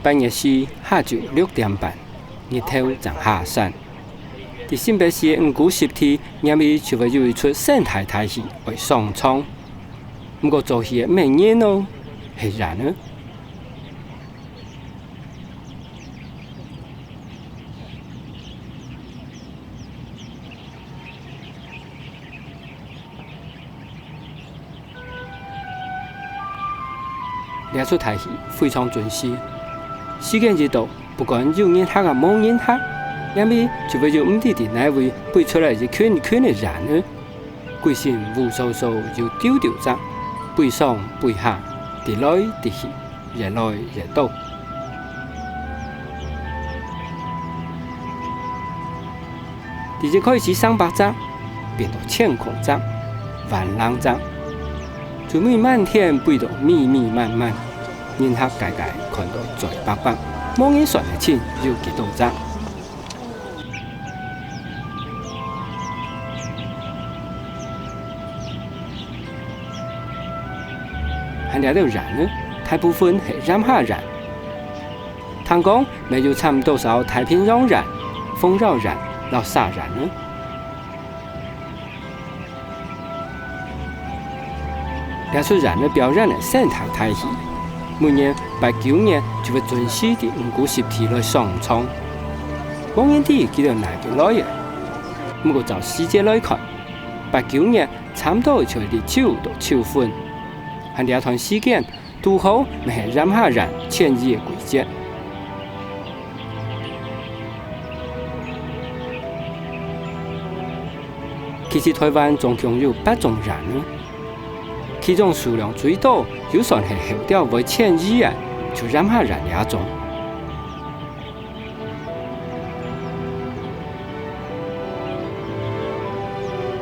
半夜时下晝6點半，日頭正下山。在新北市五股濕地，因為就會有一出生態大戲為上蒼。不過做戲嘅名人哦，係人呢？這出大戲非常準時，時間一到，不管有人客啊冇人客，因為就會有唔知啲哪位背出來一圈圈嘅人呢，規身烏嗖嗖又丟丟雜，背上背下，跌來跌去，越來越多。第一開始300雜，變到1000空雜、萬人雜。就每滿天背到密密麻麻，人客界界看到在白白，冇人算得清有幾多隻。喺呢度人呢，大部分係染下人。聽講咪有差唔多少太平洋人、豐饒人、老沙人呢。這出人的表演的生態大戲，每年89年就會準時喺五股濕地來上蒼。往年啲記得哪個來嘅？不過就時間來看，89年差唔多就係9到9分，喺這段時間拄好咪係染下人遷移嘅季節。其實台灣總共有8種人呢。其中數量最多，就算係後調為遷移嘅，就染下人這種。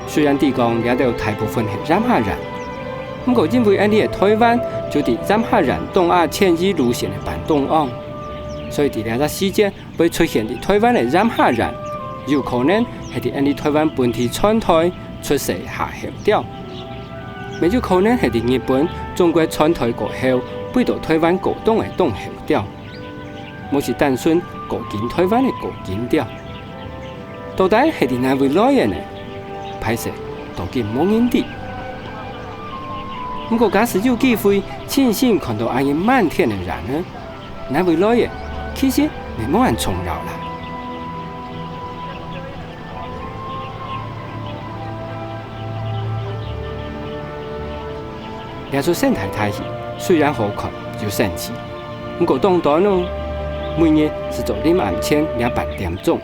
雖然地講也都有大部分係染下人，不過因為喺呢個台灣就係染下人東亞遷移路線嘅辦東岸，所以喺呢個時間會出現喺台灣嘅染下人，有可能係喺台灣本地傳台出世下後調。咪有可能係喺日本、中國傳台過後，背到台灣過東嘅東後調，冇是單純過境台灣嘅過境調。到底係喺哪位來嘅呢？歹勢到見冇人知。不過假使有機會親身看到咁樣滿天嘅人呢，哪位來嘅其實咪冇人重要啦。這出生態大戲雖然好看又神奇，不過當然咯，每年是做臨暗前200點鐘，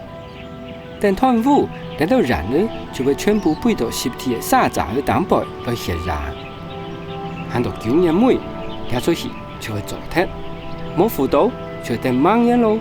但團舞來到人呢，就會全部背到濕地嘅沙雜嘅蛋白來顯人，行到9年尾，這出戲就會做脫，冇輔導就等忙人咯。